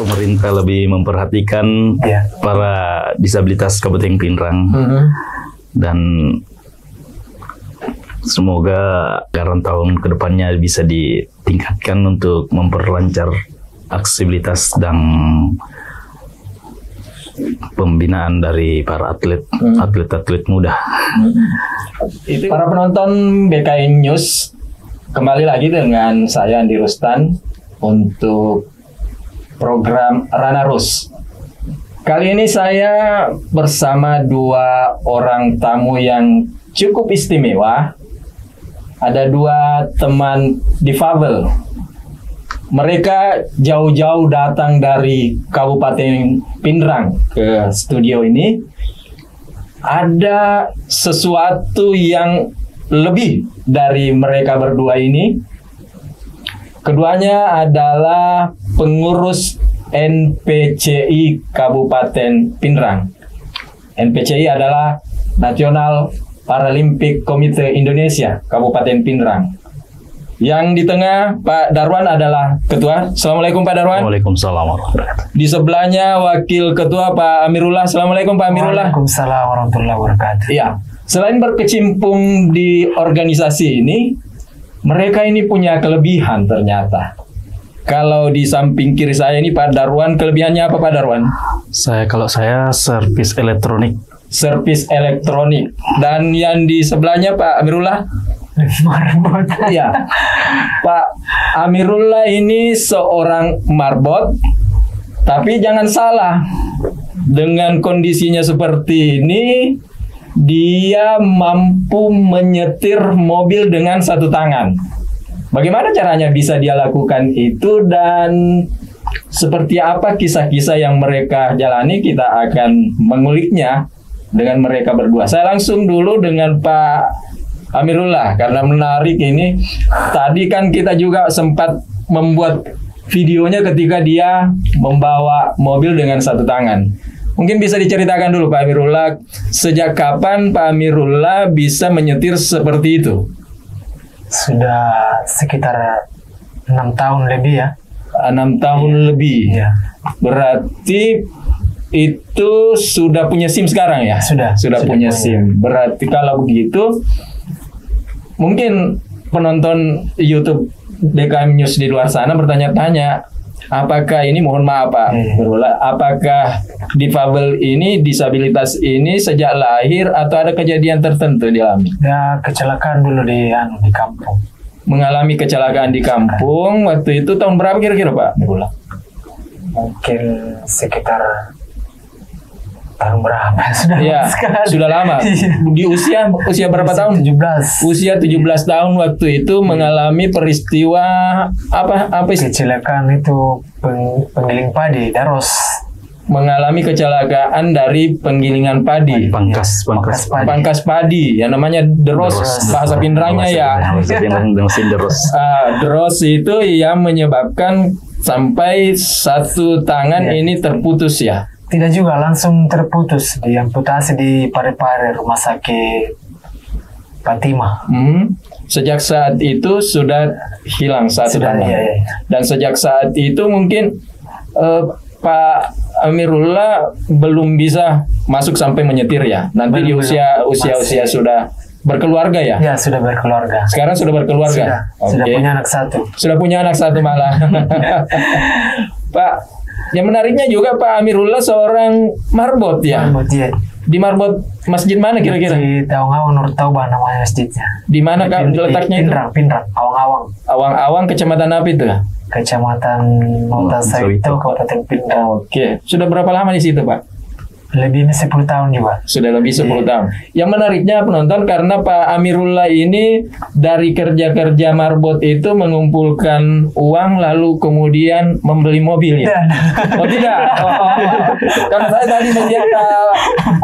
pemerintah lebih memperhatikan para disabilitas Kabupaten Pinrang. Dan semoga karena tahun kedepannya bisa ditingkatkan untuk memperlancar aksesibilitas dan pembinaan dari para atlet muda. Para penonton BKI News, kembali lagi dengan saya Andi Rustan untuk program Rana Rus. Kali ini saya bersama dua orang tamu yang cukup istimewa. Ada dua teman difabel. Mereka jauh-jauh datang dari Kabupaten Pinrang ke studio ini. Ada sesuatu yang lebih dari mereka berdua ini. Keduanya adalah pengurus NPCI Kabupaten Pinrang. NPCI adalah National Paralympic Committee Indonesia Kabupaten Pinrang. Yang di tengah Pak Darwan adalah ketua. Assalamualaikum Pak Darwan. Waalaikumsalam warahmatullahi wabarakatuh. Di sebelahnya wakil ketua Pak Amirullah. Assalamualaikum Pak Amirullah. Waalaikumsalam warahmatullahi wabarakatuh. Iya. Selain berkecimpung di organisasi ini, mereka ini punya kelebihan ternyata. Kalau di samping kiri saya ini Pak Darwan, kelebihannya apa Pak Darwan? Kalau saya servis elektronik. Servis elektronik. Dan yang di sebelahnya Pak Amirullah? Marbot. Iya. Pak Amirullah ini seorang marbot. Tapi jangan salah. Dengan kondisinya seperti ini, dia mampu menyetir mobil dengan satu tangan. Bagaimana caranya bisa dia lakukan itu dan seperti apa kisah-kisah yang mereka jalani, kita akan menguliknya dengan mereka berdua. Saya langsung dulu dengan Pak Amirullah karena menarik ini. Tadi kan kita juga sempat membuat videonya ketika dia membawa mobil dengan satu tangan. Mungkin bisa diceritakan dulu Pak Amirullah, sejak kapan Pak Amirullah bisa menyetir seperti itu? Sudah sekitar 6 tahun lebih ya. 6 tahun lebih. Ya. Berarti itu sudah punya SIM sekarang ya? Sudah punya SIM. Berarti kalau begitu, mungkin penonton YouTube DKM News di luar sana bertanya-tanya, apakah ini, mohon maaf Pak, apakah difabel ini, disabilitas ini sejak lahir atau ada kejadian tertentu dialami? Ya, kecelakaan dulu di kampung. Mengalami kecelakaan di kampung, waktu itu tahun berapa kira-kira Pak? Mungkin sekitar tahun berapa? Sudah ya, sudah lama. Di usia berapa tahun? 17. Usia 17 tahun waktu itu mengalami peristiwa apa kecelakaan itu penggiling padi, daros. Mengalami kecelakaan dari penggilingan padi. Pangkas padi. Yang namanya deros. Bahasa Pinrangnya ya. Deros itu yang menyebabkan sampai satu tangan ini terputus ya. Tidak juga langsung terputus, diamputasi di Parepare Rumah Sakit Fatima. Sejak saat itu sudah hilang satu tangan. Iya. Dan sejak saat itu mungkin Pak Amirullah belum bisa masuk sampai menyetir ya. Nanti di usia sudah berkeluarga ya? Ya, sudah berkeluarga. Sekarang sudah berkeluarga. Sudah punya anak satu. Sudah punya anak satu malah. Pak, yang menariknya juga Pak Amirullah seorang marbot ya. Marbot ya. Di marbot masjid mana kira-kira? Di Awang-Awang Nur Taubah namanya masjidnya. Di mana Kak letaknya itu? Pinrang, Awang-Awang. Awang-Awang kecamatan apa itu? Kecamatan Montasaito, Kabupaten Pinrang. Oke. Sudah berapa lama di situ Pak? Lebih 10 tahun juga. Sudah lebih 10 tahun. Yang menariknya penonton karena Pak Amirullah ini dari kerja-kerja marbot itu mengumpulkan uang lalu kemudian membeli mobil ya? Oh tidak? Karena saya tadi melihat Pak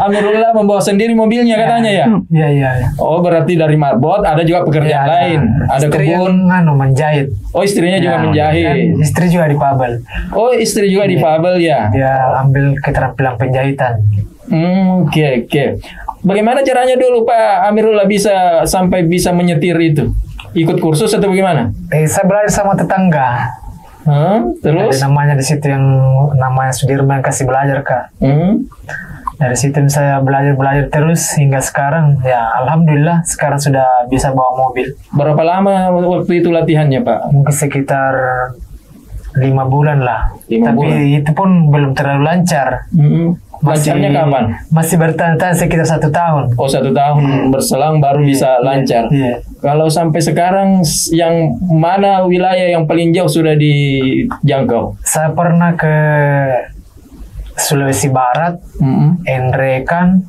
Amirullah membawa sendiri mobilnya katanya ya? Iya. Oh berarti dari marbot ada juga pekerjaan lain. Ada kebun. Menjahit. Oh istrinya juga menjahit. Kan istri juga difabel. Oh istri juga difabel ya? Dia ambil keterampilan penjahitan. Oke. Bagaimana caranya dulu Pak Amirullah bisa menyetir itu? Ikut kursus atau bagaimana? Saya belajar sama tetangga. Terus? Ada namanya di situ yang namanya Sudirman kasih belajar Kak. Dari situ saya belajar terus hingga sekarang. Ya alhamdulillah sekarang sudah bisa bawa mobil. Berapa lama waktu itu latihannya Pak? Mungkin sekitar 5 bulan lah. 5 Tapi bulan. itu pun belum terlalu lancar. Lancarnya kapan? Masih bertahan-tahan sekitar 1 tahun. Oh 1 tahun berselang baru bisa lancar. Iya. Kalau sampai sekarang yang mana wilayah yang paling jauh sudah dijangkau? Saya pernah ke Sulawesi Barat, Enrekan,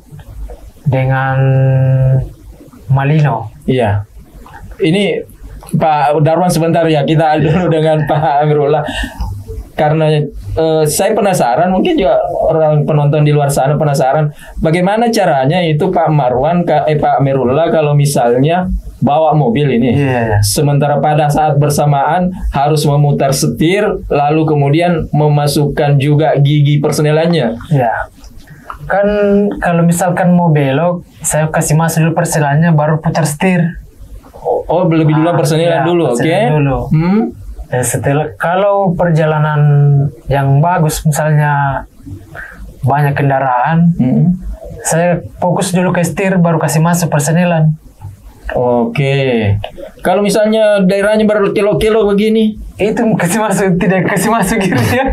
dengan Malino. Iya. Ini Pak Darwan sebentar ya, kita dulu dengan Pak Amirullah. Karena saya penasaran, mungkin juga orang penonton di luar sana penasaran, bagaimana caranya itu Pak Pak Amirullah kalau misalnya bawa mobil ini. Iya. Sementara pada saat bersamaan harus memutar setir, lalu kemudian memasukkan juga gigi persenelannya. Ya. Kan kalau misalkan mau belok, saya kasih masuk dulu persenelannya baru putar setir. Oh, lebih dulu persenelan ya, dulu, oke? persenelan dulu. Dan setelah kalau perjalanan yang bagus misalnya banyak kendaraan, saya fokus dulu ke setir baru kasih masuk persenelan. Oke. Kalau misalnya daerahnya berkilo-kilo begini, Itu kasih masuk, tidak kasih masuk gitu ya.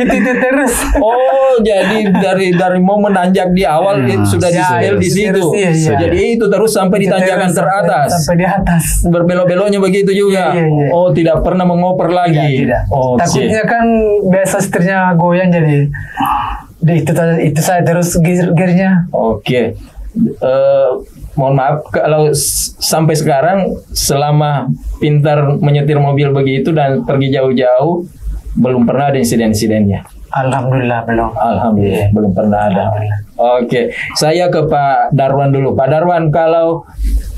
itu terus. oh jadi dari mau menanjak di awal itu sudah disetel di situ. Iya. Jadi itu terus sampai di tanjakan teratas. Sampai di atas. Berbelok-beloknya begitu juga. Iya. Oh, tidak pernah mengoper lagi. Tidak. Oke. Takutnya kan biasa setirnya goyang jadi itu saya terus gearnya. Oke. Mohon maaf kalau sampai sekarang selama pintar menyetir mobil begitu dan pergi jauh-jauh belum pernah ada insiden-insidennya. Alhamdulillah belum. Alhamdulillah belum pernah ada. Oke, saya ke Pak Darwan dulu. Pak Darwan, kalau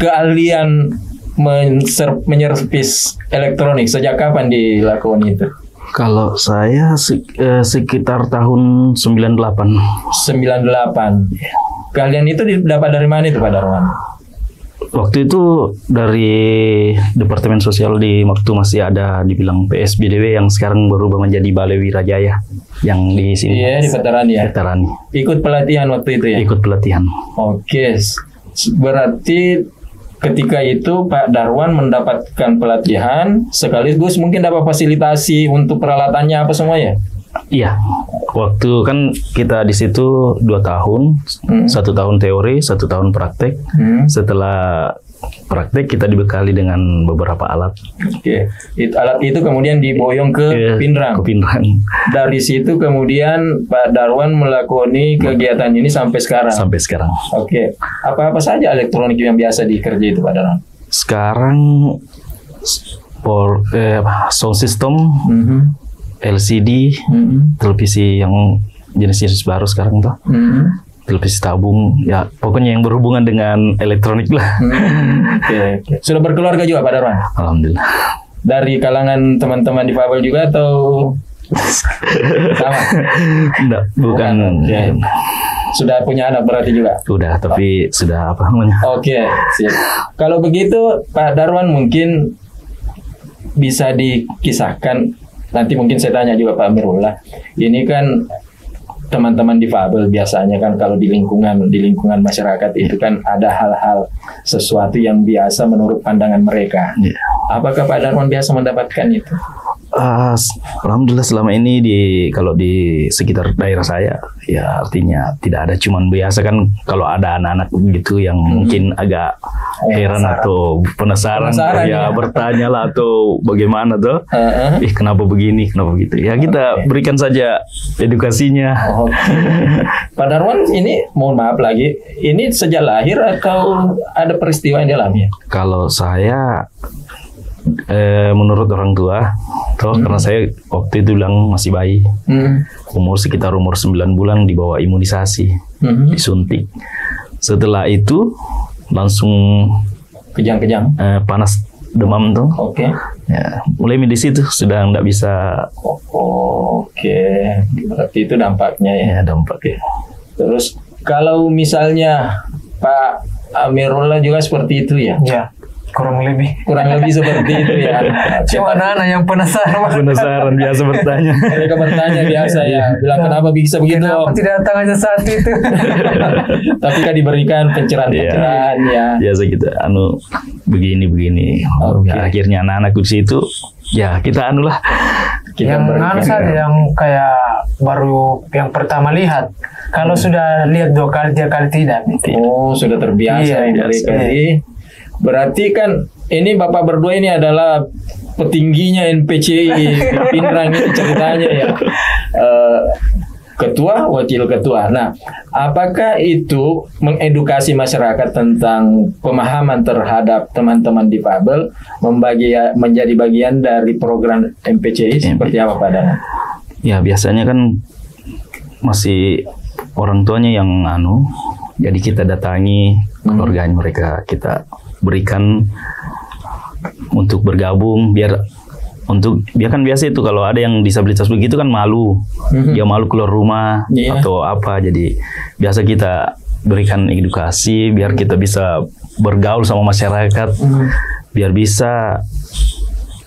keahlian menyervis elektronik sejak kapan dilakukan itu? Kalau saya sekitar tahun 98. 98. Keahlian itu didapat dari mana itu Pak Darwan? Waktu itu dari Departemen Sosial di waktu masih ada dibilang PSBDW yang sekarang berubah menjadi Balai Wirajaya yang di sini. Iya, di Veteran ya. Veteran. Ikut pelatihan waktu itu ya? Ikut pelatihan. Oke. Berarti ketika itu Pak Darwan mendapatkan pelatihan sekaligus mungkin dapat fasilitasi untuk peralatannya apa semua ya? Iya, waktu kan kita di situ 2 tahun, 1 tahun teori, 1 tahun praktek. Setelah praktek kita dibekali dengan beberapa alat. Oke, alat itu kemudian diboyong ke Pindrang. Ke Pindrang. Dari situ kemudian Pak Darwan melakoni kegiatan ini sampai sekarang. Sampai sekarang. Oke, apa-apa saja elektronik yang biasa dikerja itu Pak Darwan? Sekarang sound system. LCD, televisi yang jenis-jenis baru sekarang tuh, televisi tabung, ya pokoknya yang berhubungan dengan elektronik lah. Oke. Sudah berkeluarga juga Pak Darwan? Alhamdulillah. Dari kalangan teman-teman difabel juga atau sama? Enggak, bukan. Okay. Sudah punya anak berarti juga? Sudah, tapi sudah apa namanya? Oke, siap. Kalau begitu Pak Darwan mungkin bisa dikisahkan. Nanti mungkin saya tanya juga Pak Amirullah. Ini kan teman-teman difabel biasanya kan kalau di lingkungan masyarakat itu kan ada hal-hal sesuatu yang biasa menurut pandangan mereka. Yeah. Apakah Pak Darwan biasa mendapatkan itu? Alhamdulillah selama ini kalau di sekitar daerah saya ya artinya tidak ada, cuman biasa kan kalau ada anak-anak begitu yang mungkin agak heran atau penasaran ya, bertanya lah atau bagaimana tuh, kenapa begini, kenapa begitu ya, kita berikan saja edukasinya. Pak Darwan ini mohon maaf lagi, ini sejak lahir atau ada peristiwa yang dialami? Kalau saya menurut orang tua karena saya waktu itu bilang masih bayi, sekitar umur 9 bulan dibawa imunisasi, disuntik. Setelah itu langsung kejang-kejang, panas, demam tuh. Oke. Ya, mulai di situ sudah nggak bisa. Oke. Berarti itu dampaknya ya. Ya, dampaknya. Terus kalau misalnya Pak Amirullah juga seperti itu ya? Ya. kurang lebih seperti itu ya. cuma anak yang penasaran Penasaran biasa bertanya. Mereka bertanya biasa ya, bilang kenapa bisa begitu kenapa Om? tidak datang aja saat itu. Tapi kan diberikan pencerahan-pencerahan ya. Biasa kita begini. Oke. Ya, akhirnya anak-anak di situ ya kita lah. Kita yang berikan. saja yang kayak baru yang pertama lihat. Kalau sudah lihat 2 kali 3 kali tidak. Oh, sudah terbiasa Iya, mereka. iya. Berarti kan ini Bapak berdua ini adalah petingginya NPCI di Pindrang ini ceritanya ya. Ketua, wakil ketua. Nah, apakah itu mengedukasi masyarakat tentang pemahaman terhadap teman-teman difabel menjadi bagian dari program MPCI seperti apa Pak Danan? Ya biasanya kan masih orang tuanya yang jadi kita datangi keluarganya mereka, kita berikan untuk bergabung biar kan biasa itu kalau ada yang disabilitas begitu kan malu, dia malu keluar rumah atau apa, jadi biasa kita berikan edukasi biar kita bisa bergaul sama masyarakat, biar bisa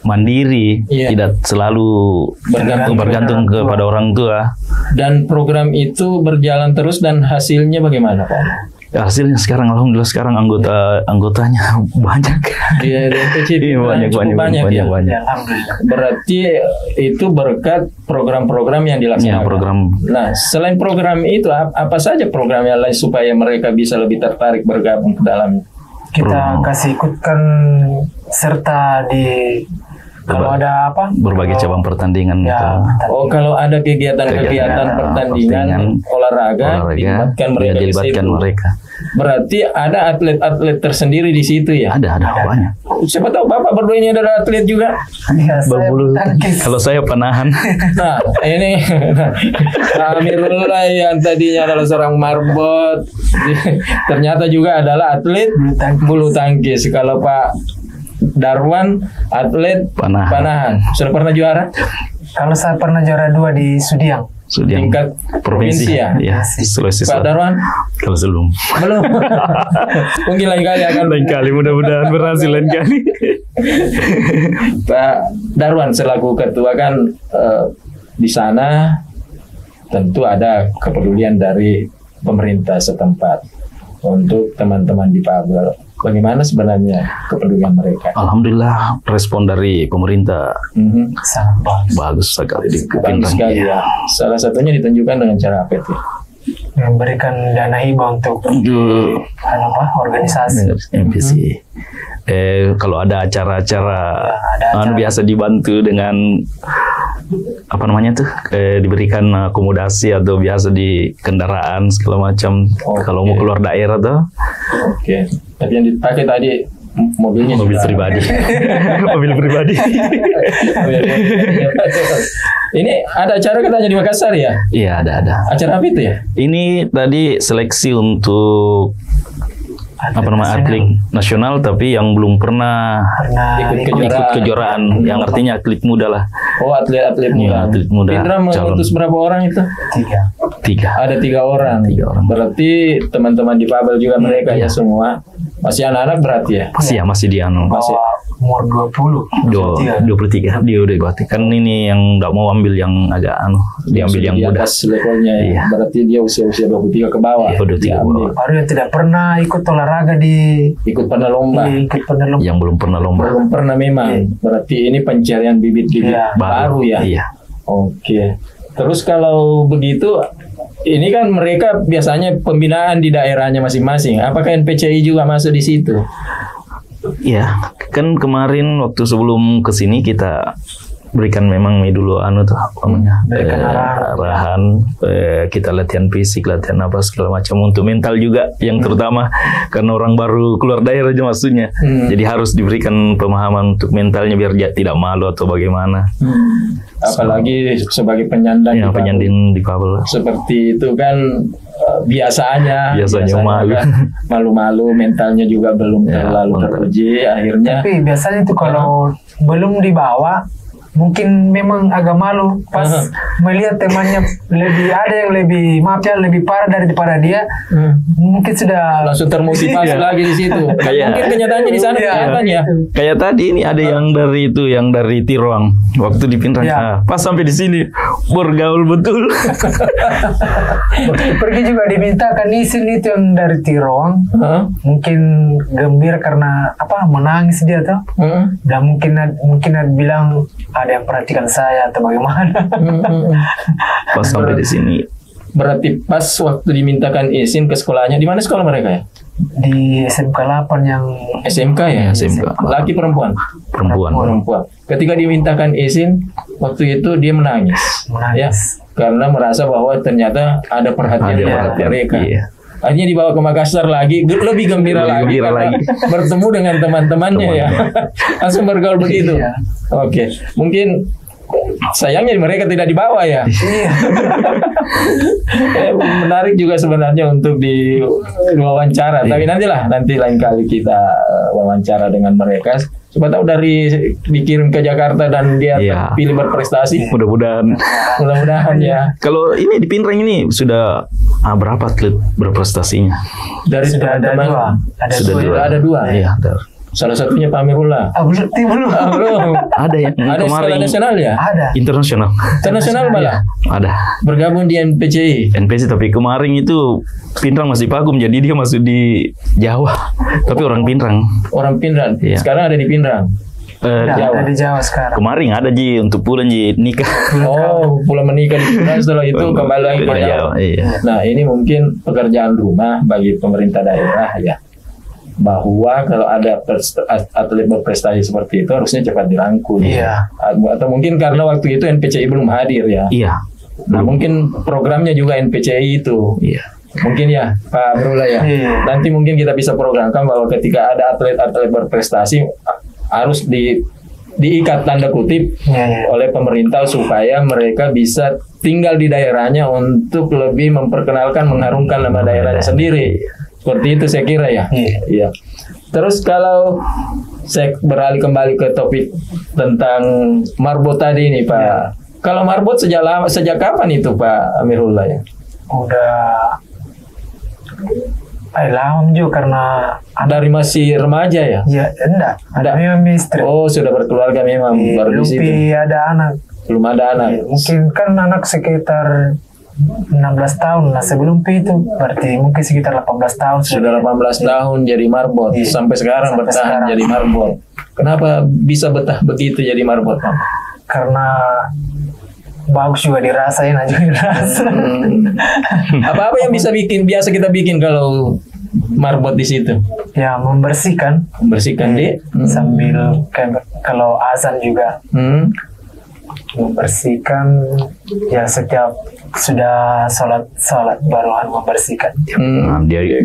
mandiri, tidak selalu bergantung kepada orang tua. Dan program itu berjalan terus dan hasilnya bagaimana Pak? Hasilnya sekarang alhamdulillah sekarang anggotanya banyak. Iya, banyak. Berarti itu berkat program-program yang dilaksanakan. Ya, program. Nah, selain program itu apa saja program yang lain supaya mereka bisa lebih tertarik bergabung ke dalamnya? Kita kasih ikutkan serta di kalau ada apa? Berbagai cabang pertandingan ya, gitu. Oh, kalau ada kegiatan pertandingan olahraga dilibatkan mereka. Berarti ada atlet-atlet tersendiri di situ ya? Ada banyak. Siapa tahu Bapak berdua ini adalah atlet juga. Ya, berbulu. Kalau saya panahan. Nah, ini Amirullah yang tadinya adalah seorang marbot, ternyata juga adalah atlet bulu tangkis. Kalau Pak Darwan atlet panahan. Sudah pernah juara? Kalau saya pernah juara 2 di Sudiang. Tingkat provinsi ya? Iya, Sulawesi Pak Darwan? Kalau belum. Mungkin lain kali akan. Lain kali, mudah-mudahan berhasil lain kali. Pak Darwan selaku ketua kan di sana tentu ada kepedulian dari pemerintah setempat untuk teman-teman difabel. Bagaimana sebenarnya kepedulian mereka? Alhamdulillah respon dari pemerintah sangat bagus sekali di Bagus sekali ya. Salah satunya ditunjukkan dengan cara apa itu? Memberikan dana hibah untuk organisasi MPC. Kalau ada acara-acara biasa dibantu dengan apa namanya tuh diberikan akomodasi atau biasa di kendaraan segala macam. Kalau mau keluar daerah tuh. Oke. Tapi yang dipakai tadi mobil pribadi. Mobil pribadi. Ini ada acara katanya di Makassar ya? Iya, ada. Acara apa itu ya? Ini tadi seleksi untuk atlet nasional tapi yang belum pernah ikut kejuaraan, yang artinya atlet muda lah. Oh, atlet muda. Atlet muda. Pindrang mengutus berapa orang itu? 3. Ada 3 orang. Berarti teman-teman difabel juga mereka ya semua. Masih anak-anak berarti ya? Masih di masih umur 23. Dia udah berarti kan ini yang nggak mau ambil yang agak diambil yang muda. Levelnya ya. Berarti dia usia 23 ke bawah. Iya, 23 ke bawah. Baru yang tidak pernah ikut olahraga ikut pernah lomba. Yang belum pernah lomba. Belum pernah memang. Berarti ini pencarian bibit-bibit baru ya. Iya. Oke. Terus kalau begitu ini kan mereka biasanya pembinaan di daerahnya masing-masing. Apakah NPCI juga masuk di situ? Iya, kan kemarin waktu sebelum kesini kita berikan memang dulu arahan, kita latihan fisik, latihan apa segala macam untuk mental juga yang terutama karena orang baru keluar daerah aja maksudnya. Jadi harus diberikan pemahaman untuk mentalnya biar tidak malu atau bagaimana. Apalagi sebagai penyandang difabel. Seperti itu kan biasanya malu-malu, mentalnya juga belum terlalu teruji akhirnya. Tapi biasanya itu kalau belum dibawa mungkin memang agak malu pas melihat temannya ada yang lebih lebih parah daripada dia. Mungkin sudah langsung termotivasi lagi di situ. Mungkin kenyataannya di sana kelihatan ya. Kayak tadi ini ada yang dari Tiroang waktu di Pinrang. Pas sampai di sini bergaul betul. Pergi juga dimintakan izin itu yang dari Tiroang. Mungkin gembira karena menangis dia tuh. Dan mungkin bilang ada yang perhatikan saya atau bagaimana. Pas sampai di sini. Berarti pas waktu dimintakan izin ke sekolahnya, di mana sekolah mereka ya? Di SMK 8 yang SMK ya? SMK. Laki perempuan? Perempuan. Ketika dimintakan izin, waktu itu dia menangis. Ya, karena merasa bahwa ternyata ada perhatian mereka. Iya. Akhirnya dibawa ke Makassar lagi, lebih gembira lagi. Bertemu dengan teman-temannya ya. Langsung bergaul begitu. Oke. Mungkin sayangnya mereka tidak dibawa ya. Menarik juga sebenarnya untuk diwawancara. Tapi nanti lain kali kita wawancara dengan mereka. Coba tahu dikirim ke Jakarta dan dia terpilih berprestasi. Mudah-mudahan ya. Kalau ini di Pinrang ini sudah berapa atlet berprestasinya? Dari teman-teman ada dua. Iya, salah satunya Pak Amirullah. Belum. Ada yang ada skala nasional ya? Ada. Internasional Malah? Ada. Bergabung di NPCI. Tapi kemarin itu Pinrang masih vakum, jadi dia masuk di Jawa. Tapi orang Pinrang. Iya. Sekarang ada di Pinrang. Ada di Jawa sekarang. Kemarin ada untuk pulang nikah. Pulang menikah di Pinrang, setelah itu kembali lagi ke Jawa. Iya. Nah, ini mungkin pekerjaan rumah bagi pemerintah daerah ya. Bahwa kalau ada atlet berprestasi seperti itu harusnya cepat dirangkul. Iya. Atau mungkin karena waktu itu NPCI belum hadir ya. Iya. Nah, mungkin programnya juga NPCI itu. Iya. Mungkin ya Pak Amirullah ya. Nanti mungkin kita bisa programkan bahwa ketika ada atlet-atlet berprestasi harus diikat tanda kutip oleh pemerintah supaya mereka bisa tinggal di daerahnya untuk lebih memperkenalkan, mengharumkan nama daerahnya sendiri. Seperti itu saya kira ya. Iya. Terus kalau saya beralih kembali ke topik tentang marbot tadi nih Pak. Kalau marbot sejak kapan itu Pak Amirullah ya? Udah lama juga karena dari masih remaja ya? Iya, enggak. Ada memang istri. Oh, sudah berkeluarga memang baru di situ. Belum ada anak. Mungkin kan anak sekitar 16 tahun. Nah, sebelum itu berarti mungkin sekitar 18 tahun. Sudah 18 tahun jadi marbot. Sampai sekarang bertahan jadi marbot. Kenapa bisa betah begitu jadi marbot, Pak? Karena bagus juga dirasain aja Apa-apa yang biasa kita bikin kalau marbot di situ? Ya, membersihkan deh. Sambil kalau azan juga. Membersihkan ya, setiap sudah sholat baru harus membersihkan.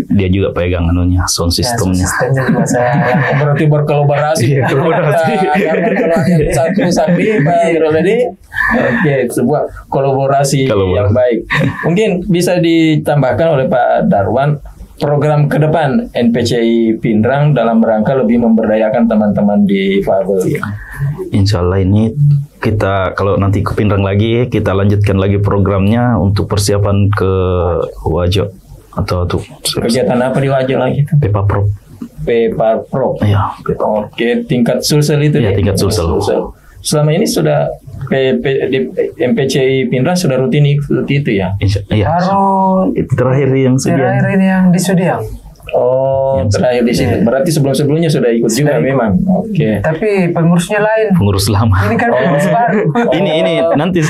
Dia juga pegang sound systemnya. Sistemnya juga saya. Berarti berkolaborasi. Kalau yang satu sakti Pak Amirullah. Oke, sebuah kolaborasi yang baik. Mungkin bisa ditambahkan oleh Pak Darwan program ke depan NPCI Pinrang dalam rangka lebih memberdayakan teman-teman difabel. Insya Allah ini kita kalau nanti ke Pinrang lagi, kita lanjutkan lagi programnya untuk persiapan ke Wajo atau kegiatan apa di Wajo lagi? Pepaprop. Iya. Oke, tingkat sulsel itu ya? Tingkat sulsel. Selama ini sudah di MPCI Pinrang sudah rutin itu ya? Iya. Baru terakhir ini yang di Sudiang. Oh, terakhir di situ. Berarti sebelum-sebelumnya sudah ikut juga memang. Oke. Tapi pengurusnya lain. Pengurus lama. Ini kan pengurus baru. Ini nanti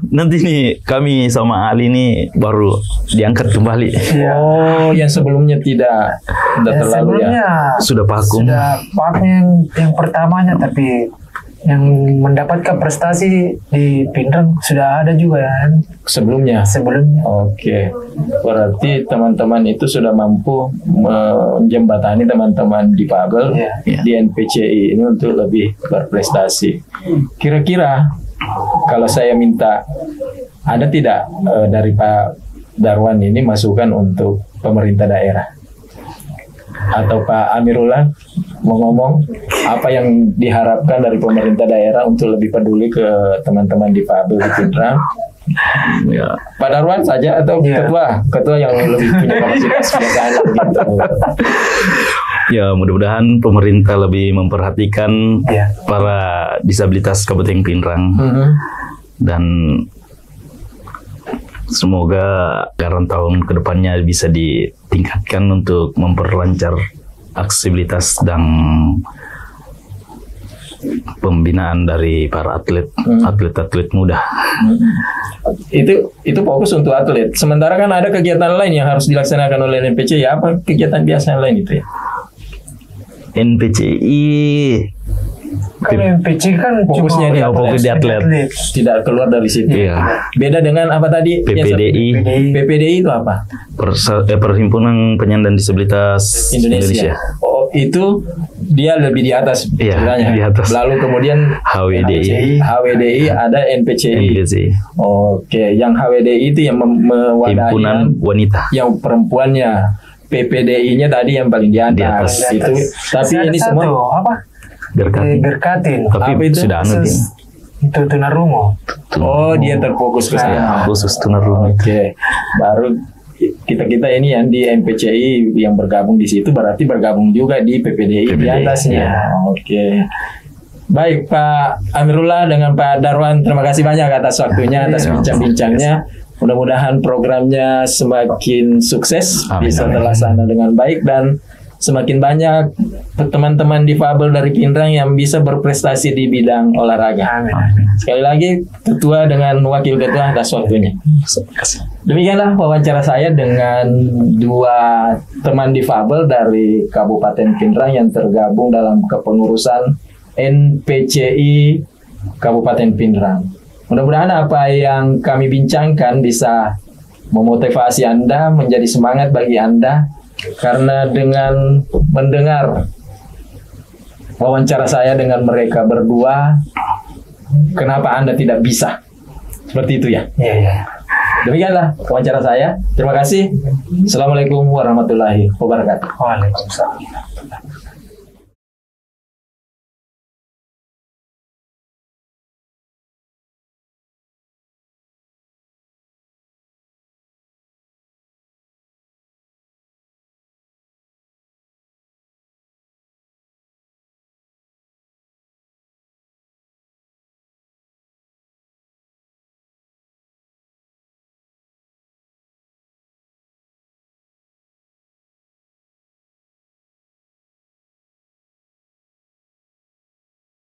nanti nih kami sama Ali ini baru diangkat kembali. Oh, yang sebelumnya tidak terlalu sebelumnya sudah vakum. Sudah vakum yang pertamanya, tapi yang mendapatkan prestasi di Pinrang sudah ada juga ya. Sebelumnya. Oke. Berarti teman-teman itu sudah mampu menjembatani teman-teman difabel di NPCI ini untuk lebih berprestasi. Kira-kira kalau saya minta, ada tidak dari Pak Darwan ini masukan untuk pemerintah daerah? Atau Pak Amirullah mau ngomong apa yang diharapkan dari pemerintah daerah untuk lebih peduli ke teman-teman difabel di Pindrang. Ya, Pak Darwan saja atau ketua yang lebih punya kapasitas biasanya gitu. ya mudah-mudahan pemerintah lebih memperhatikan para disabilitas Kabupaten Pindrang dan semoga karena tahun kedepannya bisa ditingkatkan untuk memperlancar aksesibilitas dan pembinaan dari para atlet muda. Itu fokus untuk atlet. Sementara kan ada kegiatan lain yang harus dilaksanakan oleh NPCI. Apa kegiatan biasa yang lain itu ya? NPCI Kalau NPC kan fokusnya fokus di atlet. Tidak keluar dari situ. Iya. Beda dengan apa tadi? PPDI. PPDI itu apa? Perhimpunan Penyandang Disabilitas Indonesia. Oh, itu dia lebih di atas sebenarnya. Di atas. Lalu kemudian HWDI ada NPCI. Oke, yang HWDI itu yang mewadahi Himpunan Wanita. Yang perempuannya. PPDI-nya tadi yang paling di atas. Itu. Tapi ini semua apa? Berkatin. Tapi apa itu? Sudah itu tunarungu. Oh, dia terfokus ke sana. Khusus tunarungu. Oke. Baru kita ini yang di NPCI yang bergabung di situ berarti bergabung juga di PPDI di atasnya. Oke. Baik Pak Amirullah dengan Pak Darwan, terima kasih banyak atas waktunya, atas bincang-bincangnya. Mudah-mudahan programnya semakin sukses, bisa terlaksana dengan baik dan semakin banyak teman-teman difabel dari Pindrang yang bisa berprestasi di bidang olahraga. Sekali lagi, ketua dengan wakil ketua atas waktunya. Demikianlah wawancara saya dengan dua teman difabel dari Kabupaten Pindrang yang tergabung dalam kepengurusan NPCI Kabupaten Pindrang. Mudah-mudahan apa yang kami bincangkan bisa memotivasi Anda, menjadi semangat bagi Anda. Karena dengan mendengar wawancara saya dengan mereka berdua, kenapa Anda tidak bisa? Seperti itu ya? Iya. Demikianlah wawancara saya. Terima kasih. Assalamualaikum warahmatullahi wabarakatuh. Waalaikumsalam.